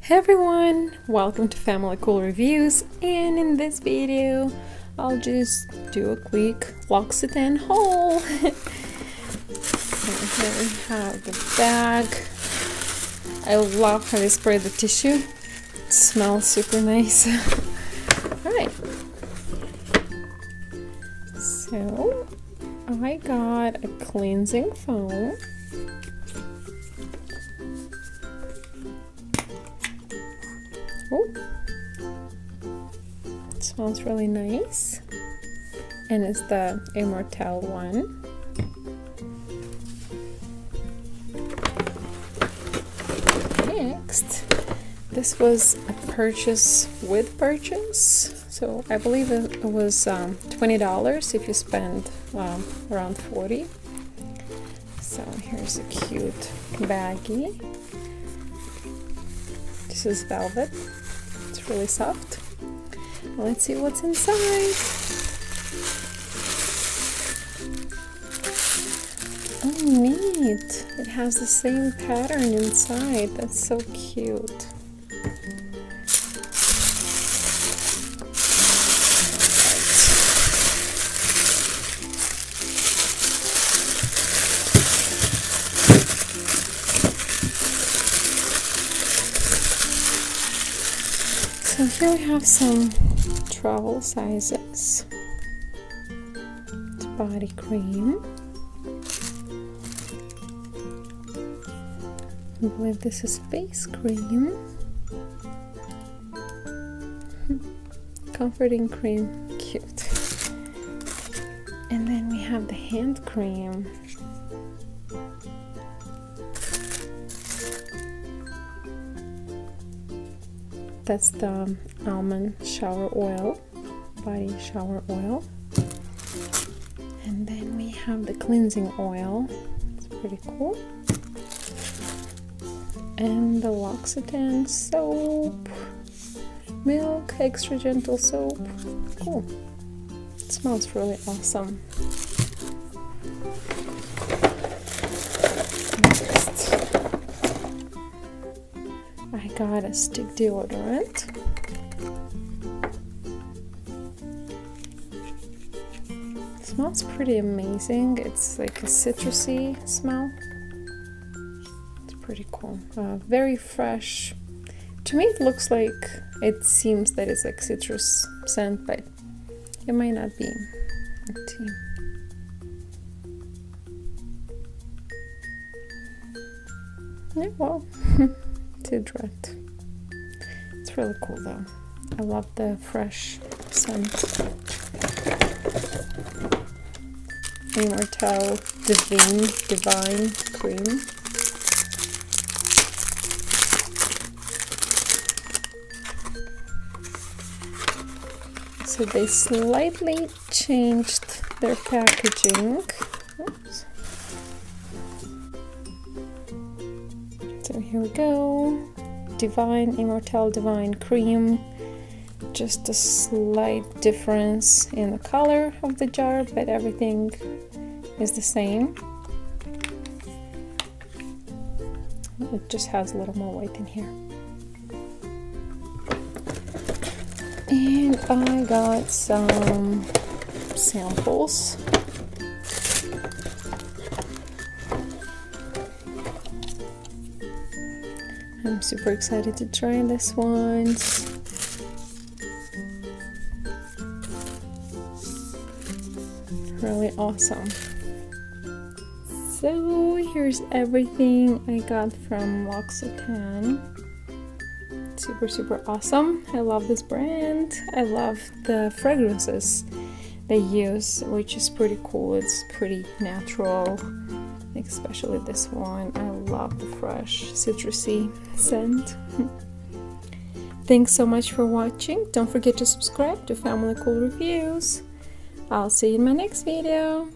Hey everyone, welcome to Family Cool Reviews, and in this video I'll just do a quick L'Occitane haul. And here we have the bag. I love how they spray the tissue. It smells super nice. Alright, so I got a cleansing foam. Oh, it smells really nice, and it's the Immortelle one. Next, this was a purchase with purchase, so I believe it was $20 if you spend around $40. So here's a cute baggie. This is velvet. It's really soft. Let's see what's inside. Oh, neat! It has the same pattern inside. That's so cute. So here we have some travel sizes. It's body cream. I believe this is face cream. Comforting cream, cute. And then we have the hand cream. That's the almond shower oil, body shower oil. And then we have the cleansing oil. It's pretty cool. And the L'Occitane soap. Milk, extra gentle soap. Cool. It smells really awesome. I got a stick deodorant. It smells pretty amazing. It's like a citrusy smell. It's pretty cool. Very fresh. To me it looks like, it seems that it's like citrus scent, but it might not be. Let's see. Yeah, well. Deodorant. It's really cool though. I love the fresh scent. Immortelle Divine cream. So they slightly changed their packaging. Oops. So here we go, Immortelle Divine cream. Just a slight difference in the color of the jar, but everything is the same. It just has a little more white in here. And I got some samples. I'm super excited to try this one. Really awesome. So here's everything I got from L'Occitane. Super awesome. I love this brand. I love the fragrances they use, which is pretty cool. It's pretty natural. Especially this one. I love the fresh citrusy scent. Thanks so much for watching. Don't forget to subscribe to Family Cool Reviews. I'll see you in my next video.